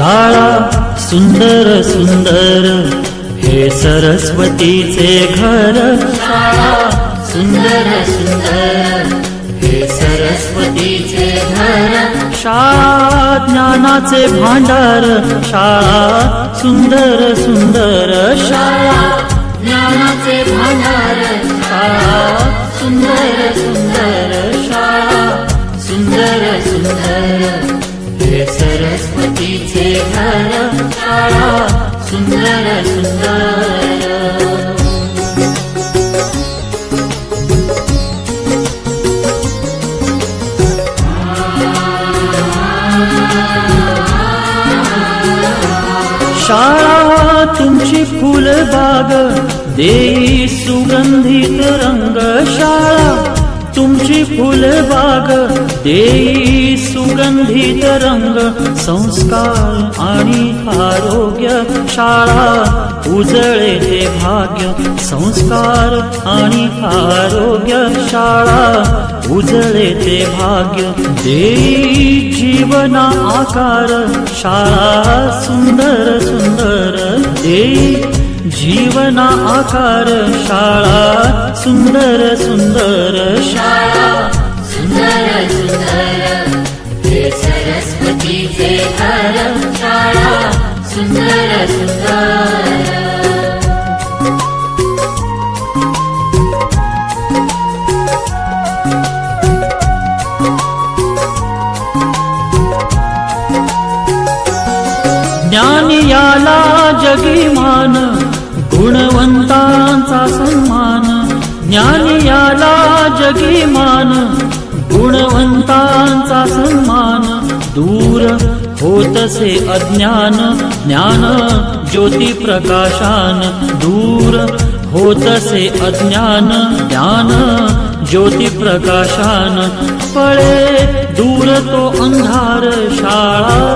शाळा सुंदर सुंदर हे सरस्वतीचे घर. शाळा सुंदर सुंदर हे सरस्वतीचे घर. शाळा ज्ञानाचे भांडार. शाळा सुंदर सुंदर. शाळा ज्ञानाचे भांडार. शाळा सुंदर सुंदर. शाळा सुंदर सुंदर हे सरस्वतीचे घर. शाळा सुंदर सुंदर. शाळा तुमची फुलबाग देई सुगंधित रंग. शाळा तुमची फुलबाग देई सुगंधित रंग. संस्कार आणि आरोग्य शाळा उजळे ते भाग्य. संस्कार आणि आरोग्य शाळा उजळे ते भाग्य. देई जीवना आकार. शाळा सुंदर सुंदर देई जीवना आकार. शाळा सुंदर सुंदर. शाळा सुंदर सुंदर हे सरस्वतीचे घर. शाळा सुंदर सुंदर. ज्ञान याला जगी मान. गुणवंतांचा सन्मान. ज्ञान याला जगी मान. गुणवंतांचा सन्मान. दूर होतसे अज्ञान. ज्ञान ज्योती प्रकाशान. दूर होतसे अज्ञान. ज्ञान ज्योती प्रकाशान. पळे दूर तो अंधार. शाळा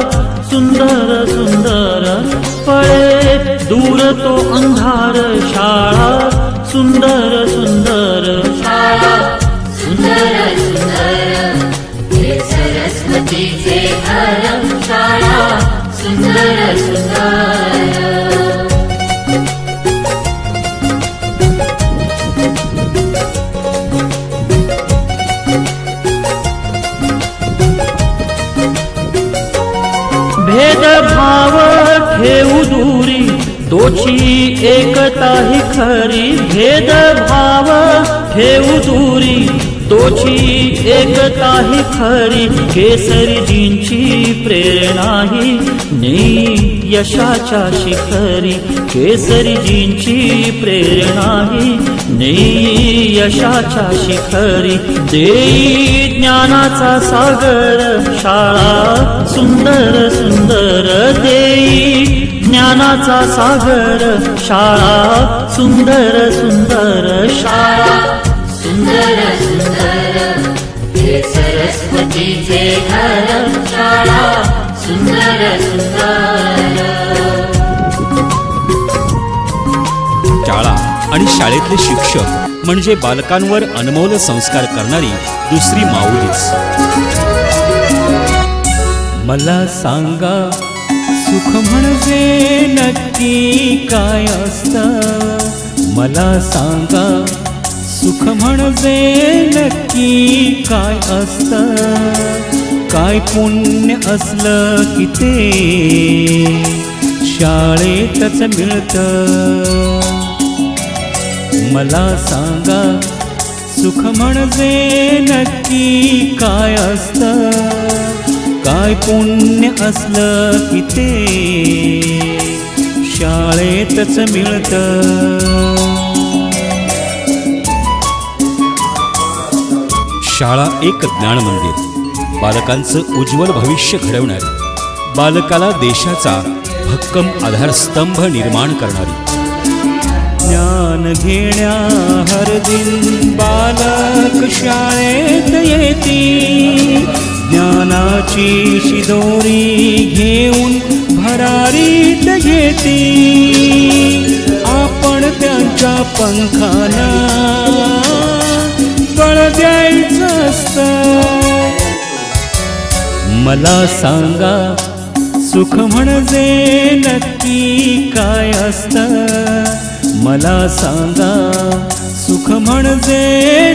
सुंदर सुंदर. पळे दूर तो अंधार. शाळा सुंदर सुंदर. शाळा सुंदर सुंदर हे सरस्वतीचे घर. शाळा सुंदर सुंदर. भेदभाव ठेवू दूरी. तोची एकता ही खरी. भेदभाव ठेवू दूरी. तोची एकता ही खरी. केसरीजींची प्रेरणा ही नेई यशाच्या शिखरी. केसरीजींची प्रेरणा ही नेई यशाच्या शिखरी. देई ज्ञानाचा सागर. शाळा सुंदर सुंदर देई ज्ञानाचा सागर. शाळा सुंदर सुंदर. शाळा सुंदर सुंदर हे सरस्वतीचे घर. शाळा सुंदर सुंदर. शाळा आणि शाळेतले शिक्षक म्हणजे बालकांवर अनमोल संस्कार करणारी दुसरी माऊलीच. मला सांगा सुख म्हणजे नक्की काय असतं. मला सांगा सुख म्हणजे नक्की काय असतं. काय पुण्य असलं की ते शाळेतच मिळतं. मला सांगा सुख म्हणजे नक्की काय असतं. काय पुण्य असलं की ते शाळेतच मिळतं. शाळा एक ज्ञान मंदिर. बालकांचं उज्ज्वल भविष्य घडवणारी. बालकाला देशाचा भक्कम आधारस्तंभ निर्माण करणारी. ज्ञान घेण्या हर दिन बालक शाळेत येती. ज्ञानाची शिदोरी घेऊन भरारीत घेती. आपण त्यांच्या पंखाना बळ द्यायचं असतं. मला सांगा सुख म्हणजे नक्की काय असतं मला सांगा, सुख म्हणजे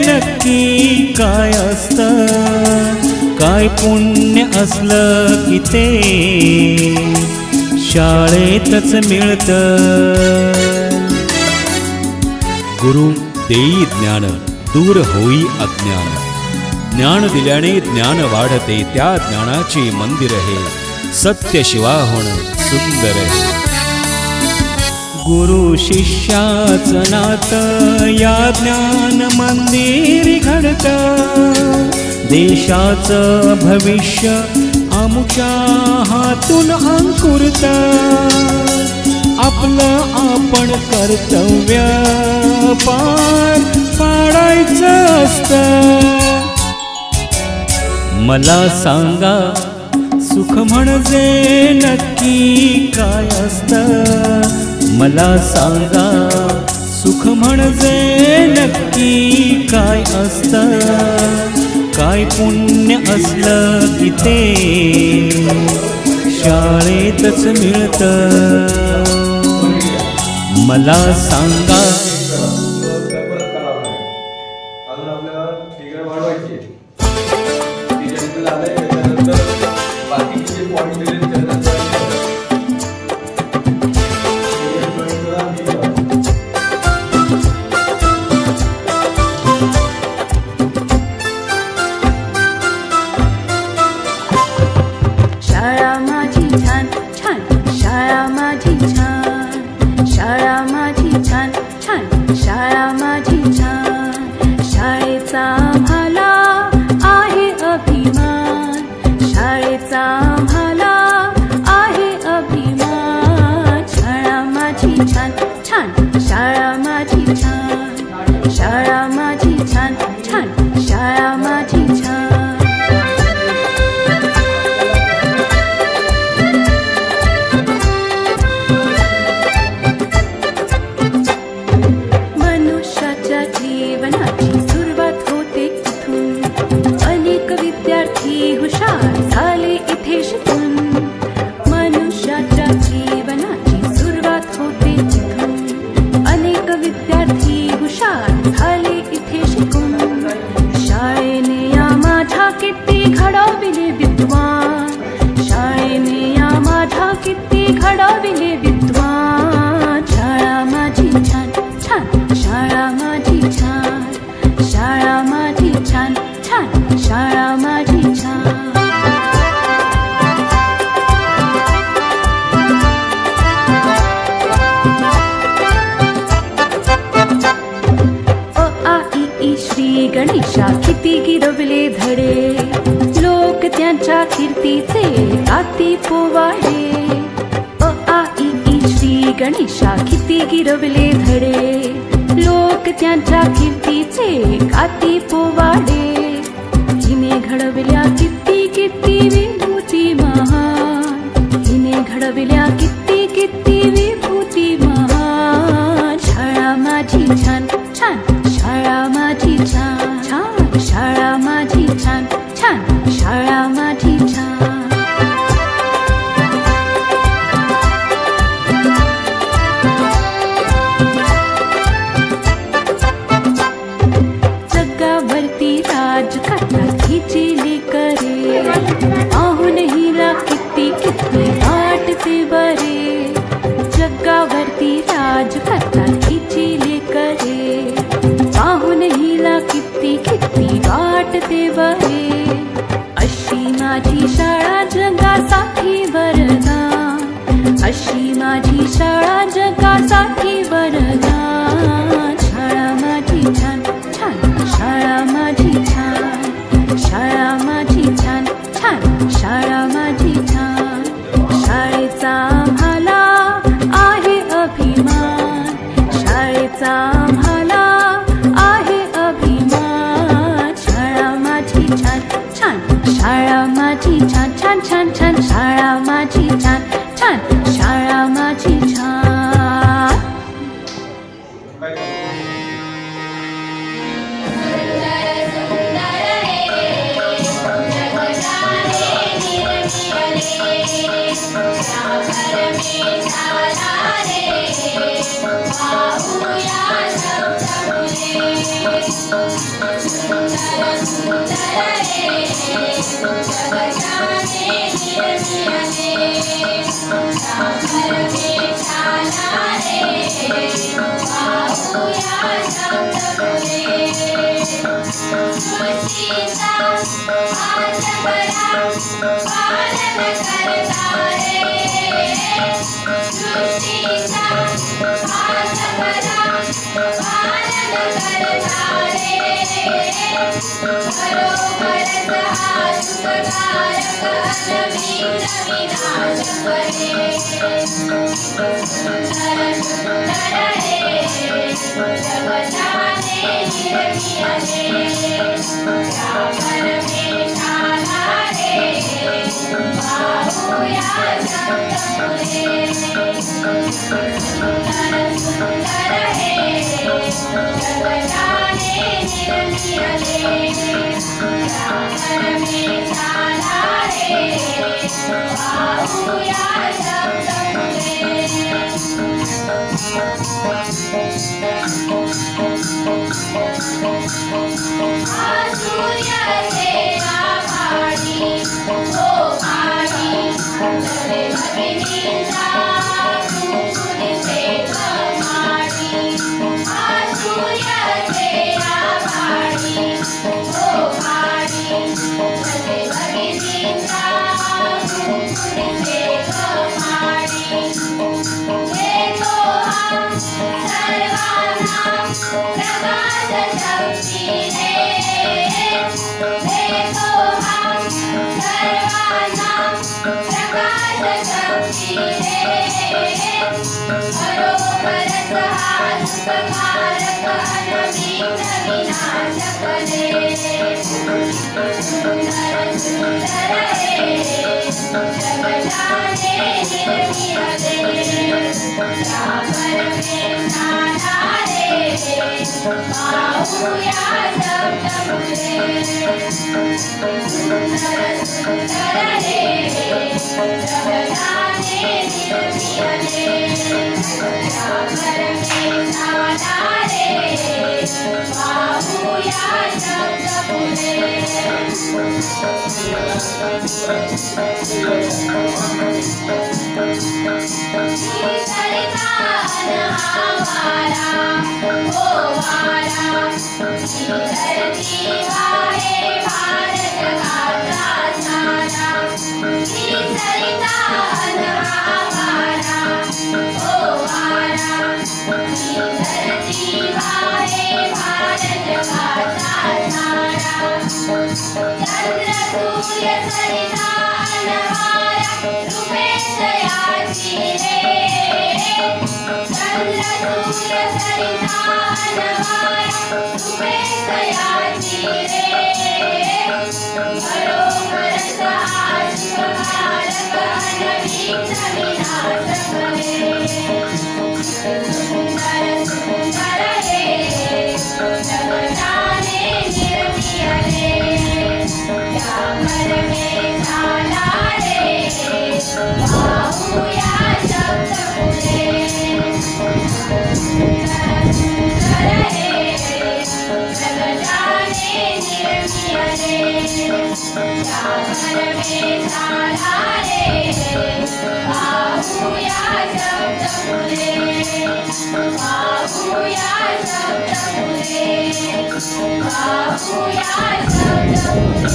नक्की काय असतं, काय पुण्य असलं की ते शाळेतच मिळतं. गुरु देई ज्ञान दूर होई अज्ञान, ज्ञान दिल्याने ज्ञान वाढते, त्या ज्ञानाचे मंदिर हे सत्य शिवाहून सुंदर हे. गुरु शिष्याचं नातं या ज्ञान मंदिर घडतं, देशाचं भविष्य आमच्या हातून अंकुरतं, आपलं आपण कर्तव्य पार पाडायचं असतं. मला सांगा सुख म्हणजे नक्की काय असतं, मला सांगा सुख म्हणजे नक्की काय असतं, काय पुण्य असलं की ते शाळेतच मिळतं. मला सांगा गणेशा किती गिरवले धडे, लोक त्यांच्या कीर्तीचे गाती पोवाडे. अ आ इ ई श्री गणेशा किती गिरवले धडे, लोक त्यांच्या कीर्तीचे गाती पोवाडे. हिने घडविल्या किती किती विभूती महान, हिने घडविल्या किती किती विभूती महान. शाळा माझी छान छान, शाळा माझी छान छान, शाळा माझी छान छान, शाळा माझी छान. जगावरती राज करतात हिची लेकरे, पाहून हिला किती किती वाटते बरे. जगावरती राज करतात हिची लेकरे, पाहून हिला किती किती वाटते बरे. अशी माझी शाळा जगासाठी वरदान, अशी माझी शाळा जगासाठी वरदान. शाळा माझी छान छान, शाळा माझी छान, शाळा माझी छान छान, शाळा माझी छान. शाळेचा आम्हाला आहे अभिमान, शाळेचा आम्हाला आहे अभिमान. शाळा माझी छान छान, शाळा माझी छान छान छान छान, शाळा माझी छान छान, शाळा माझी छान.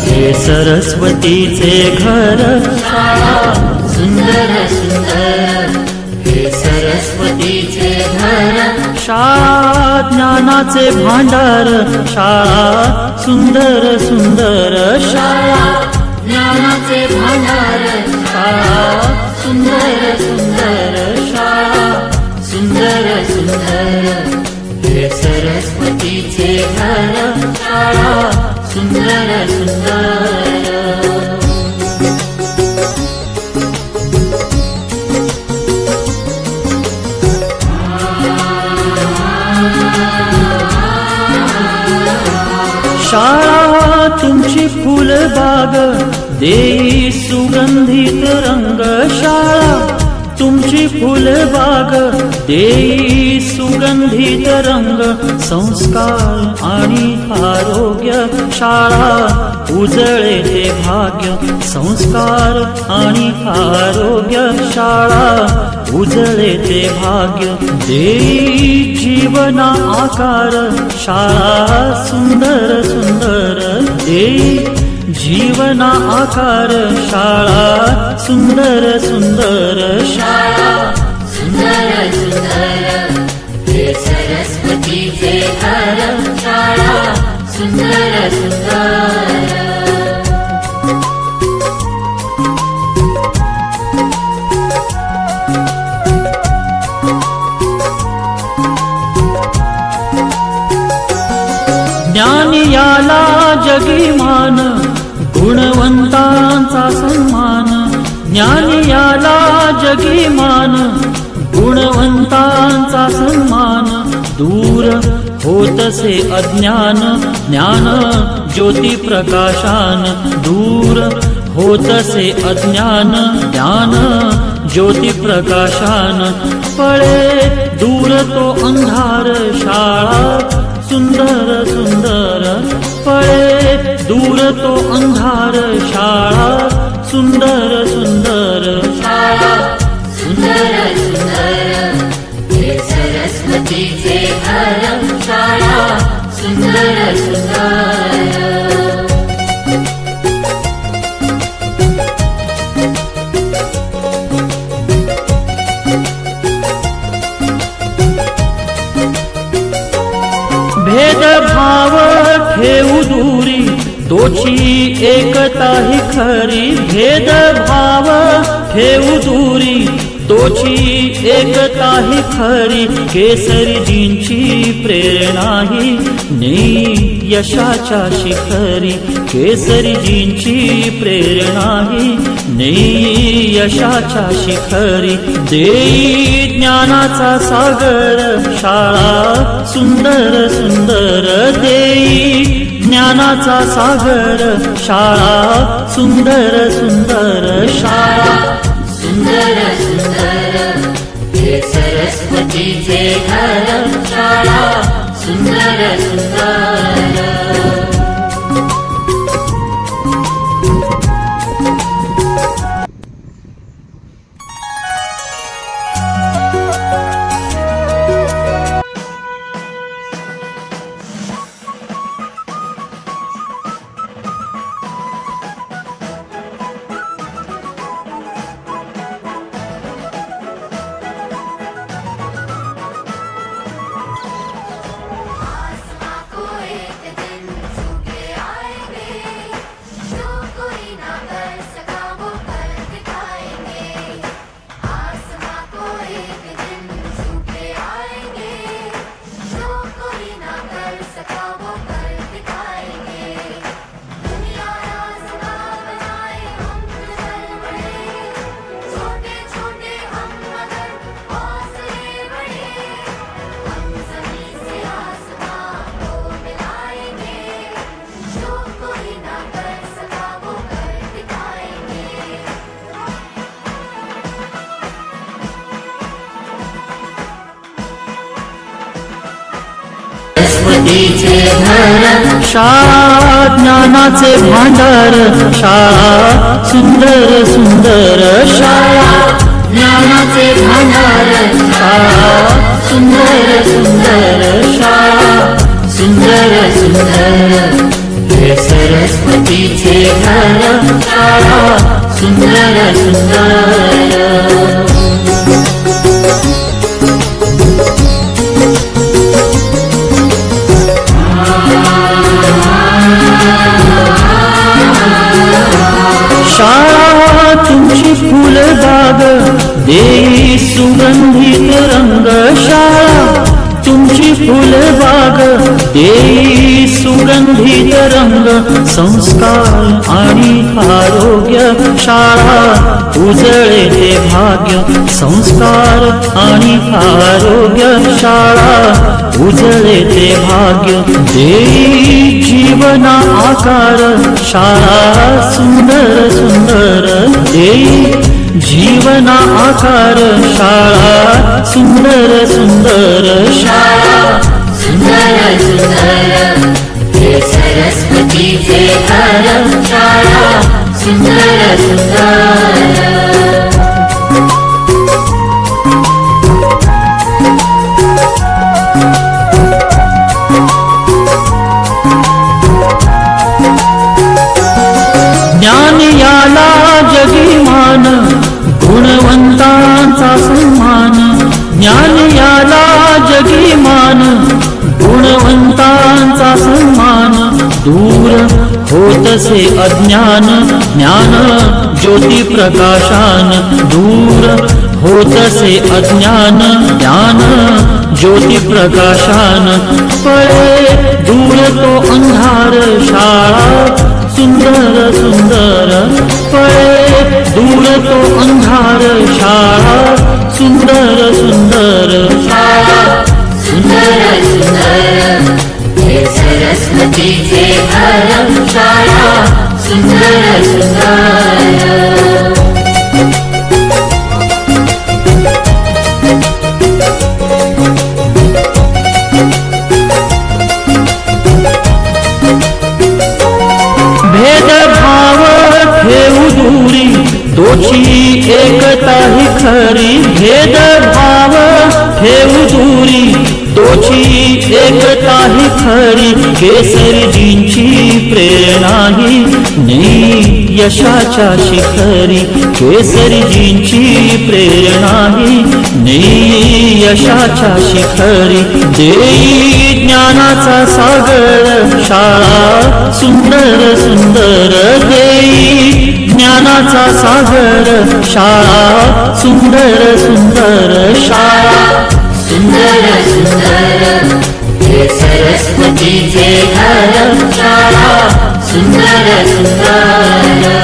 हे सरस्वतीचे घर शाळा सुंदर सुंदर, हे सरस्वतीचे घर शाळा ज्ञानाचे भांडार, शाळा सुंदर सुंदर, शाळा ज्ञानाचे भांडार, शाळा सुंदर सुंदर, शाळा सुंदर सुंदर, हे सरस्वतीचे घर शाळा सुंदर सुंदर. शाळा तुमची फुलबाग देई सुगंधित रंग, शाळा तुमची फुलबाग देई सुगंधित रंग, संस्कार आणि आरोग्य शाळा उजळे ते भाग्य, संस्कार आणि आरोग्य शाळा उजळे ते भाग्य, देई जीवना आकार शाळा सुंदर सुंदर, देई जीवना आकार शाळा सुंदर सुंदर शाळा सुंदर सुंदर हे सरस्वतीचे घर, शाळा सुंदर सुंदर. ज्ञान याला जगी मान, गुणवंतांचा सन्मान, ज्ञान याला जगी मान, गुणवंतांचा सन्मान, दूर होतसे अज्ञान, ज्ञान ज्योती प्रकाशान, दूर होतसे अज्ञान, ज्ञान ज्योती प्रकाशान, पळे दूर तो अंधार शाळा सुंदर सुंदर, पळे दूर तो अंधार शाळा सुंदर सुंदर शाळा सुंदर सुंदर हे सरस्वतीचे घर, शाळा सुंदर सुंदर. भेदभाव ठेवू दूरी, तोची एकता ही खरी, भेदभाव ठेवू दूरी, तोची एकता ही खरी, केसरीजींची प्रेरणा ही नेई यशाच्या शिखरी, केसरीजींची प्रेरणा ही नेई यशाच्या शिखरी, देई ज्ञानाचा सागर शाळा सुंदर सुंदर, देई ज्ञानाचा सागर शाळा सुंदर सुंदर शाळा सुंदर सुंदर हे सरस्वतीचे घर, शाळा सुंदर सुंदर. सरस्वतीचे घर, शाळा ज्ञानाचे भांडार शाळा सुंदर सुंदर शाळा ज्ञानाचे भांडार शाळा सुंदर सुंदर शाळा सुंदर सुंदर हे सरस्वतीचे घर, शाळा सुंदर सुंदर. शाळा तुमची फुलबाग देई सुगंधित रंग, शाळा तुमची फुलबाग देई सुगंधित रंग, संस्कार आणि आरोग्य शाळा उजळे ते भाग्य, संस्कार आणि आरोग्य शाळा उजळे ते भाग्य, देई जीवना आकार शाळा सुंदर सुंदर, देई जीवना आकार शाळा सुंदर सुंदर शाळा सुंदर सुंदर हे सरस्वतीचे घर शाळा सुंदर सुंदर ज्ञान याला जगीमान गुणवंतांचा सन्मान ज्ञान याला जगीमान गुणवंतांचा सन्मान दूर होतसे अज्ञान ज्ञान ज्योती प्रकाशान दूर होतसे अज्ञान ज्ञान ज्योती प्रकाशान पळे दूर तो अंधार शाळा सुंदर सुंदर पळे दूर तो अंधार शाळा सुंदर सुंदर शाळा सुंदर सुंदर हे सरस्वतीचे घर शाळा सुंदर सुंदर भेदभाव ठेवू दूरी दोषी एकता ही खरी भेदभाव ठेवू दूरी दोषी एकता ही खरी केसरीजींची प्रेरणा ही नेई यशाच्या शिखरी केसरीजींची प्रेरणा ही नेई यशाच्या शिखरी देई ज्ञानाचा सागर शाळा सुंदर सुंदर देई ज्ञानाचा सागर शाळा सुंदर सुंदर शाळा सुंदर सुंदर हे सरस्वतीचे घर शाळा सुंदर सुंदर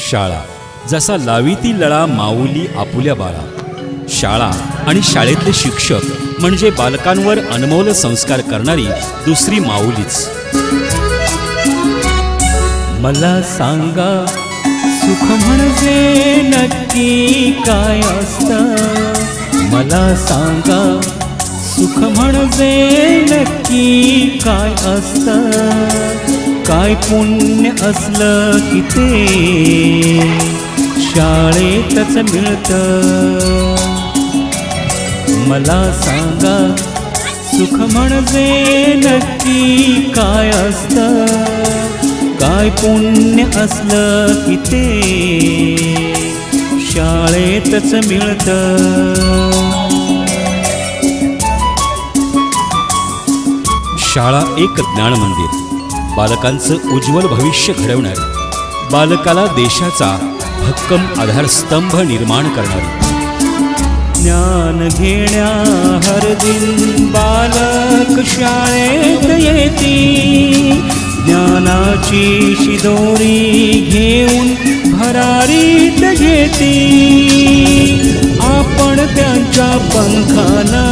शाळा जसा लावीती लळा माऊली आपुल्या बाळा शाळा आणि शाळेतले शिक्षक म्हणजे बालकांवर अनमोल संस्कार करणारी दुसरी माऊलीच. मला सांगा सुख म्हणजे नक्की काय असतं मला सांगा सुख म्हणजे नक्की काय असतं काय पुण्य असलं की ते शाळेतच मिळतं मला सांगा सुख म्हणजे नक्की काय असतं काय पुण्य असलं की ते शाळेतच मिळतं. शाळा एक ज्ञान मंदिर बालकांचं उज्ज्वल भविष्य घडवणारी बालकाला देशाचा भक्कम आधारस्तंभ निर्माण करणारी. ज्ञान घेण्या हर दिन बालक शाळेत येती ज्ञानाची शिदोरी घेऊन भरारीत घेती आपण त्यांच्या पंखाना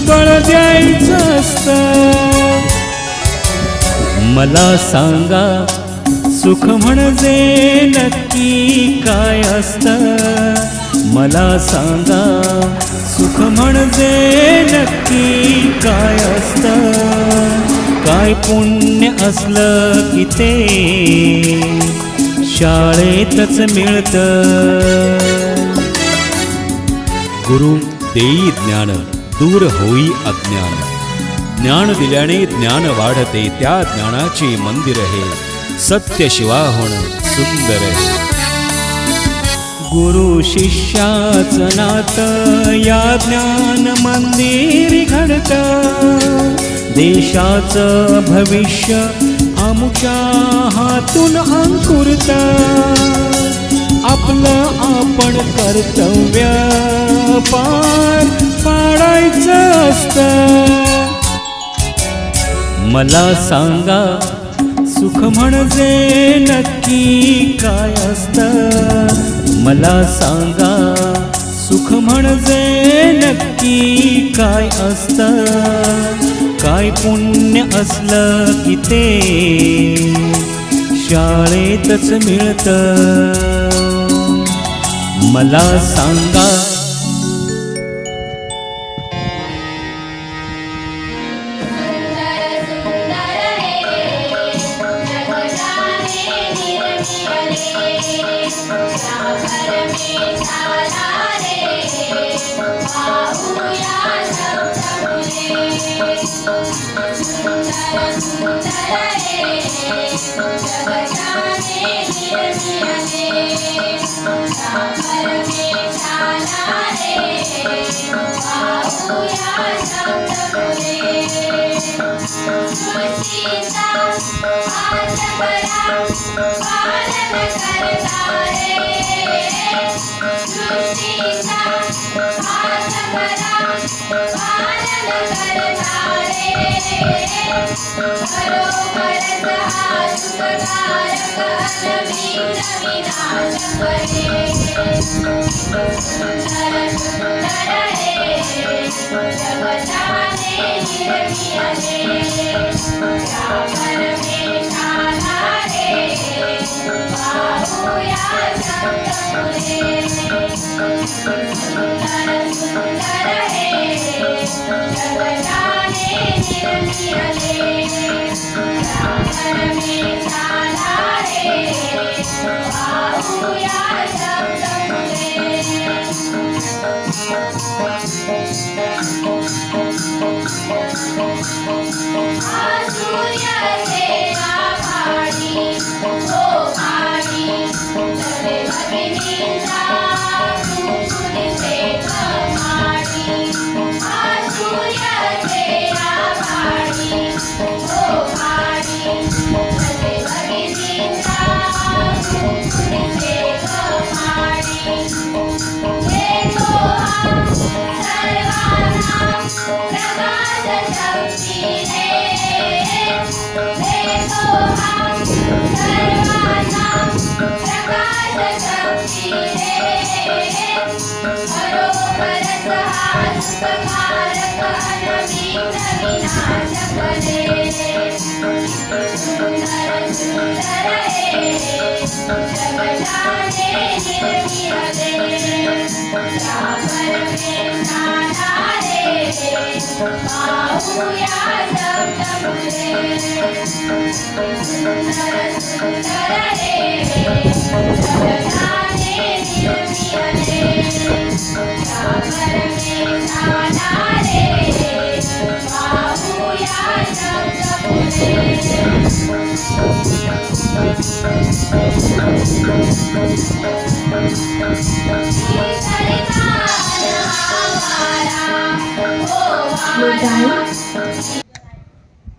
बळ द्यायचं असतं. मला सांगा सुख म्हणजे नक्की काय असतं मला सांगा सुख म्हणजे नक्की काय असतं काय पुण्य असलं की ते शाळेतच मिळतं. गुरु देई ज्ञान दूर होई अज्ञान ज्ञान दिल्याने ज्ञान वाढते त्या ज्ञानाचे मंदिर हे सत्य शिवाहून सुंदर हे. गुरु शिष्याचं नातं या ज्ञान मंदिर घडतं देशाचं भविष्य आमच्या हातून अंकुरतं आपलं आपण कर्तव्य पार पाडायचं असतं. मला सांगा सुख म्हणजे नक्की काय असतं? मला सांगा सुख म्हणजे नक्की काय असतं? काय पुण्य असलं की ते शाळेतच मिळतं. मला सांगा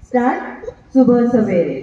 स्टार्ट सुबह सवेरे।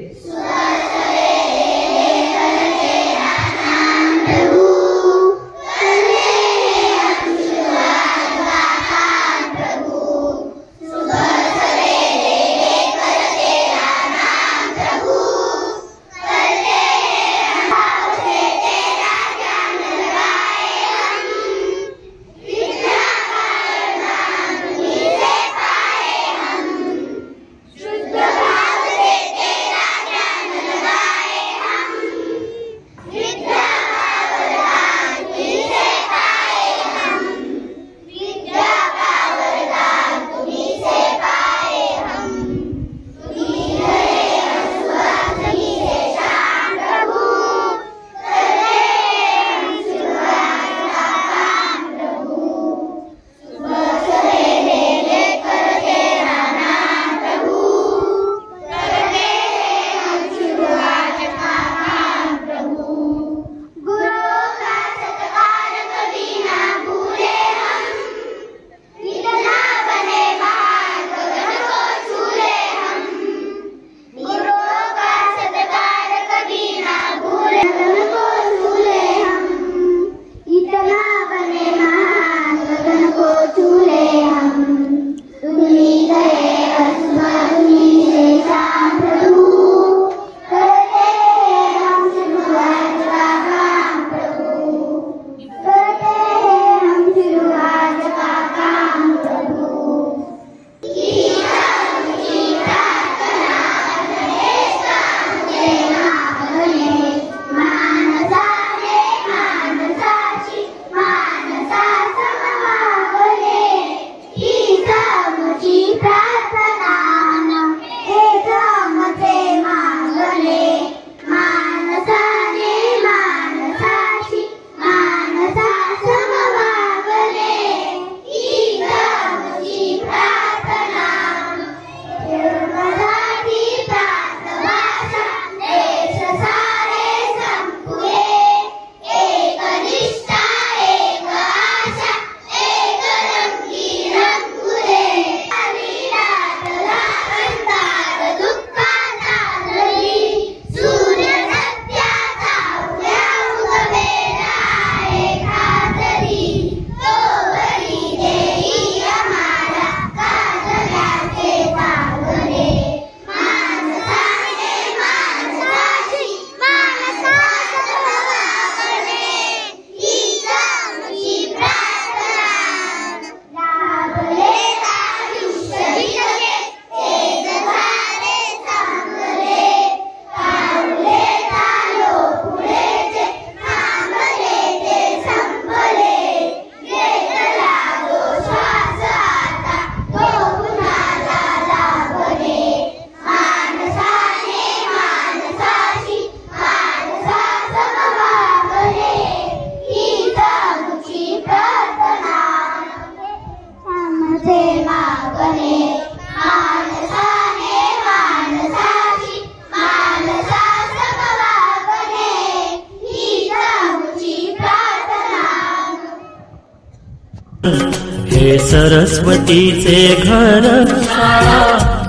हे सरस्वतीचे घर शाळा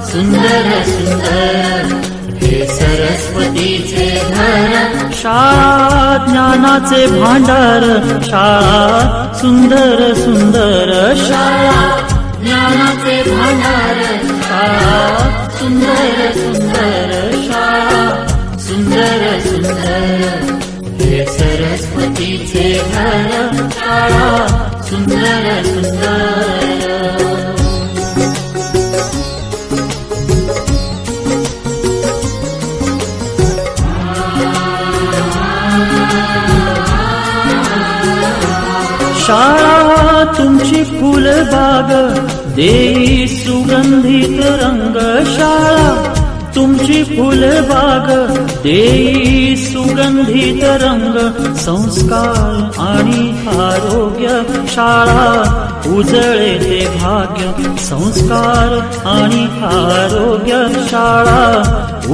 सुंदर सुंदर, हे सरस्वतीचे घर शाळा ज्ञानाचे भांडार, शाळा सुंदर सुंदर, शाळा ज्ञानाचे भांडार, शाळा सुंदर सुंदर, शाळा सुंदर सुंदर, हे सरस्वतीचे घर शाळा सुंदर सुंदर. शाळा तुमची फुलबाग देई सुगंधित रंग, शाळा तुमची फुलबाग देई सुगंधित रंग, संस्कार आणि आरोग्य शाळा उजळे ते भाग्य, संस्कार आणि आरोग्य शाळा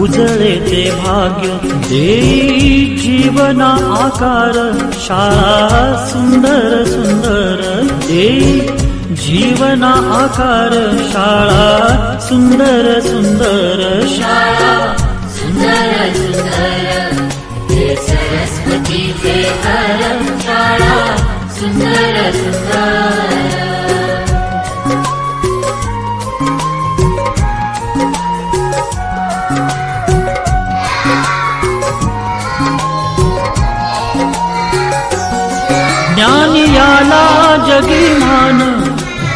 उजळे ते भाग्य, देई जीवना आकार शाळा सुंदर सुंदर, देई जीवना आकार शाळा सुंदर सुंदर, शाळा सुंदर सुंदर, हे सरस्वतीचे घर शाळा सुंदर सुंदर. ज्ञानी याला जगीमान,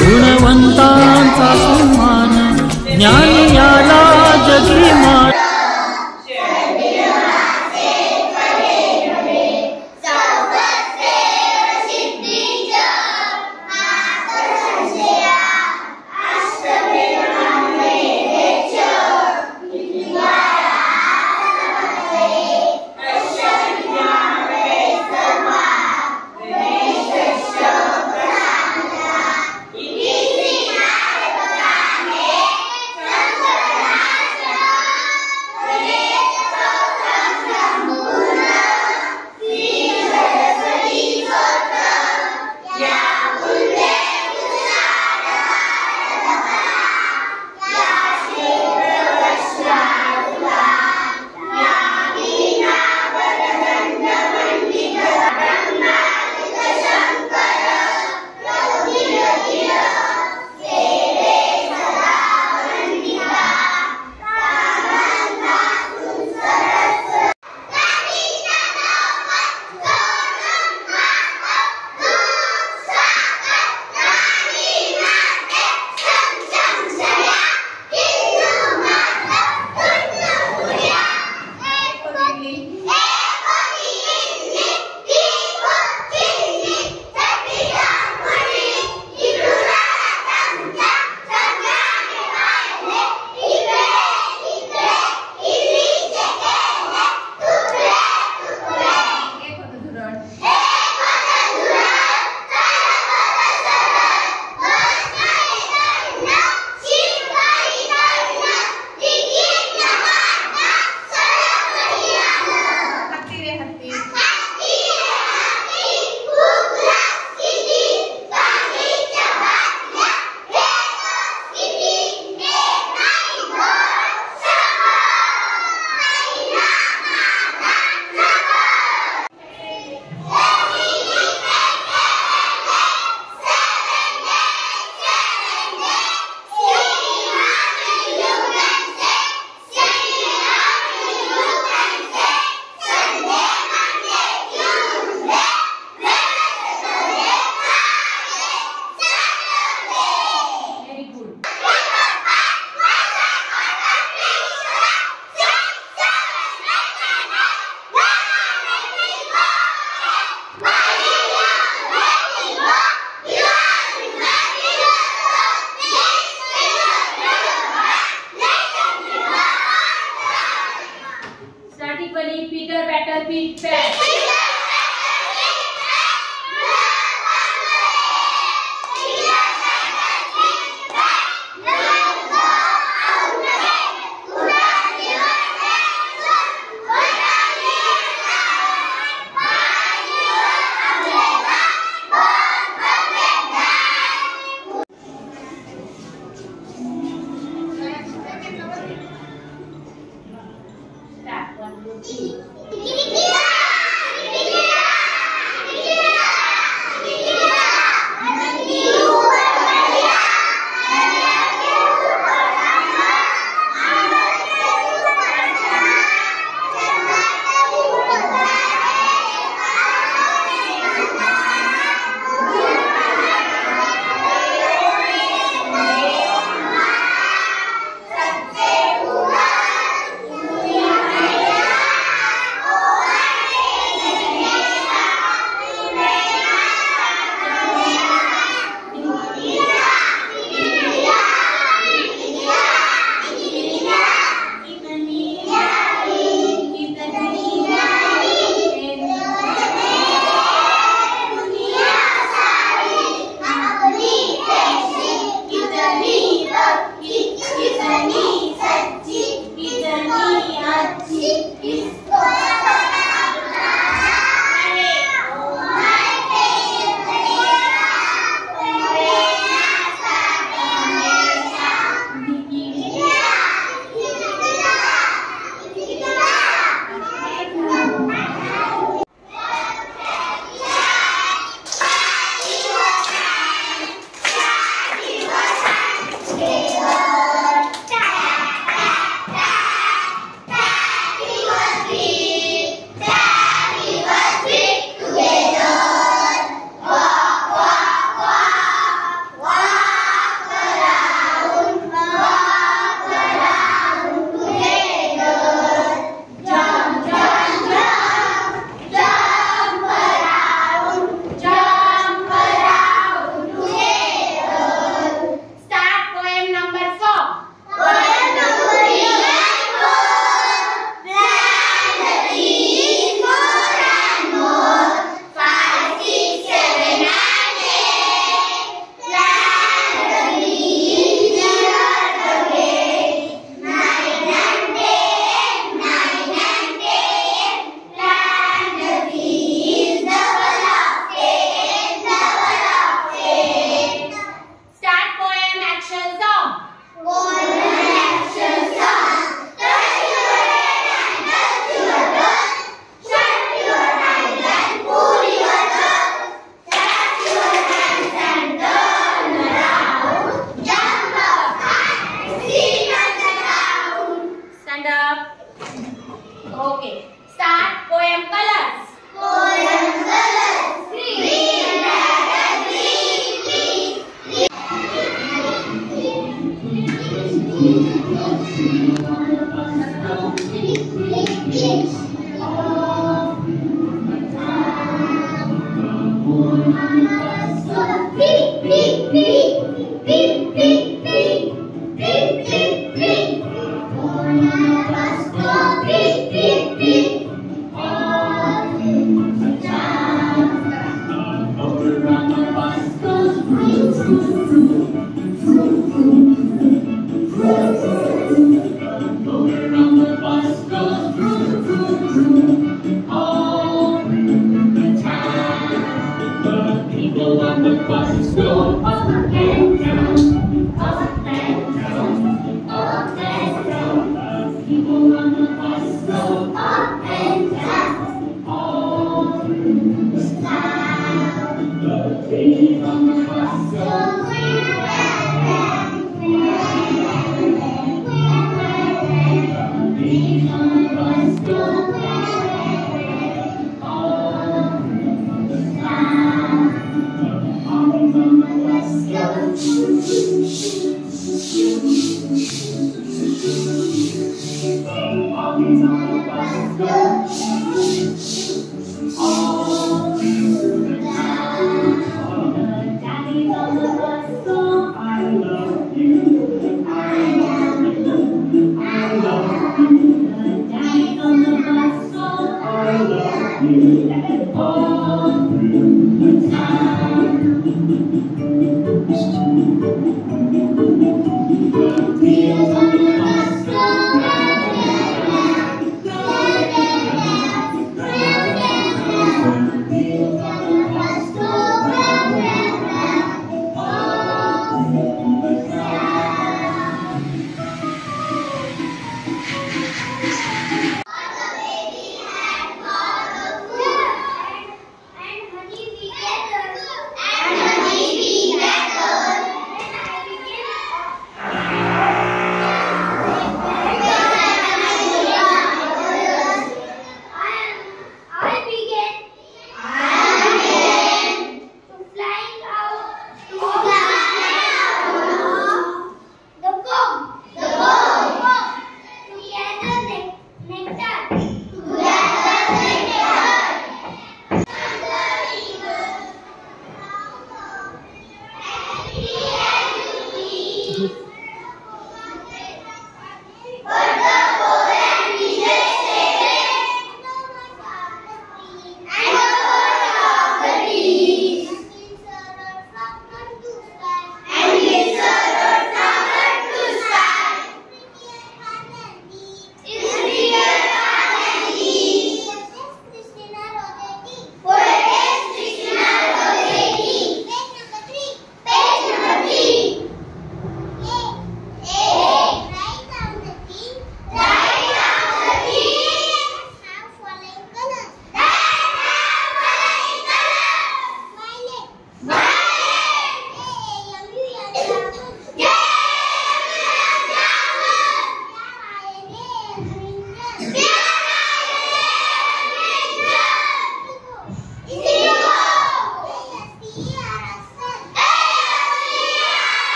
गुणवंतांचा सन्मान, ज्ञानी याला जगीमान.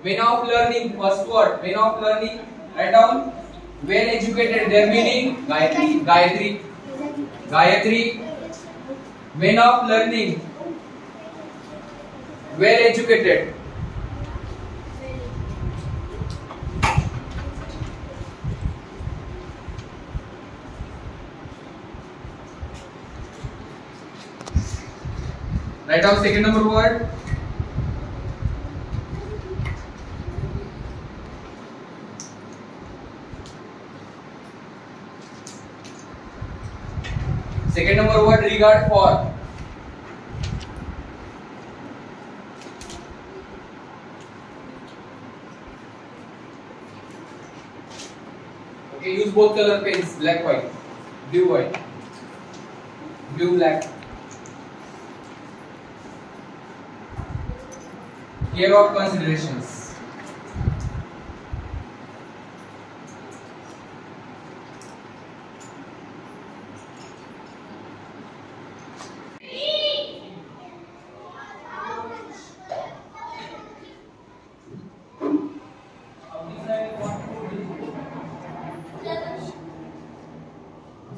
When of learning, first word, when of learning, write down. Well educated, their meaning, Gayatri. When of learning, well educated. Write down second number word. Second number word, regard for. Okay, use both color pens, black, white, blue, white, blue, black. Care of considerations.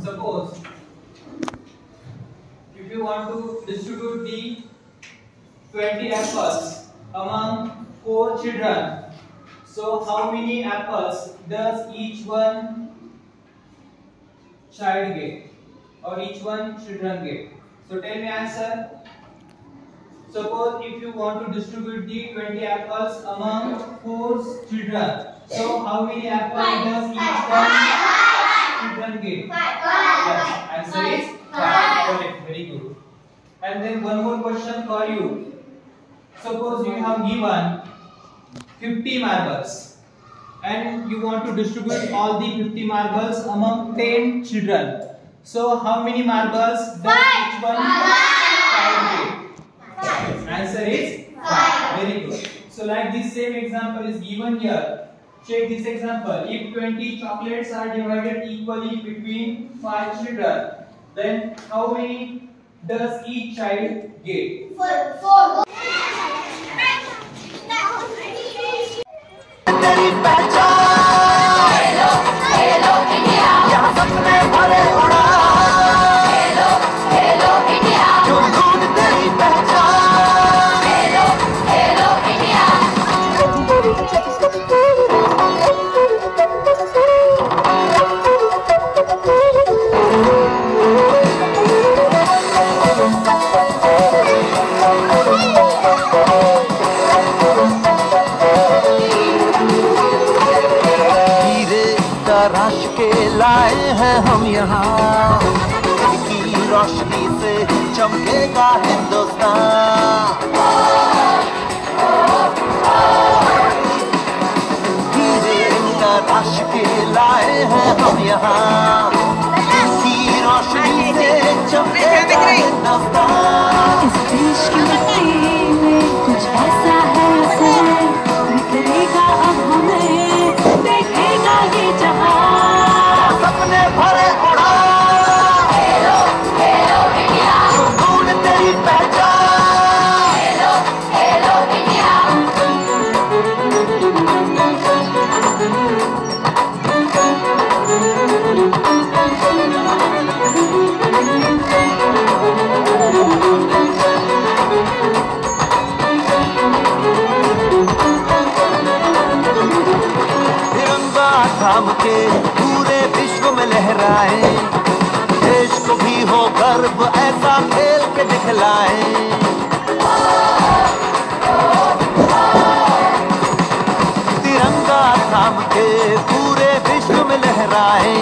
Suppose if you want to distribute the 20 apples among 4 children, so how many apples does each one child get or each one children get? So tell me answer. Suppose if you want to distribute the 20 apples among 4 children, so how many apples does each one children get? Yes, answer is 5. Correct, very good. And then one more question for you. Suppose you have given 50 marbles and you want to distribute all the 50 marbles among 10 children. So how many marbles does each one child get? Answer is 5. Very good. So like this same example is given here. Check this example. If 20 chocolates are divided equally between 5 children, then how many does each child get? 4. लाए हैं हम यहाँ की रोशनी से चमकेगा हिंदुस्तान। हीरे तराश के लाए हैं हम यहाँ की रोशनी से चमकेगा हिंदुस्तान। इस देश की मिट्टी में कुछ ऐसा है असर, निकलेगा अब हमें, देखेगा ये जहां। सपने भरे उड़ा, हेलो हेलो इंडिया, ढूंढ तेरी पहचान, हेलो हेलो इंडिया। तिरंगा थाम के पूरे विश्व में लहराए, देश को भी हो गर्व ऐसा खेल के दिखलाए। तिरंगा थाम के पूरे विश्व में लहराए,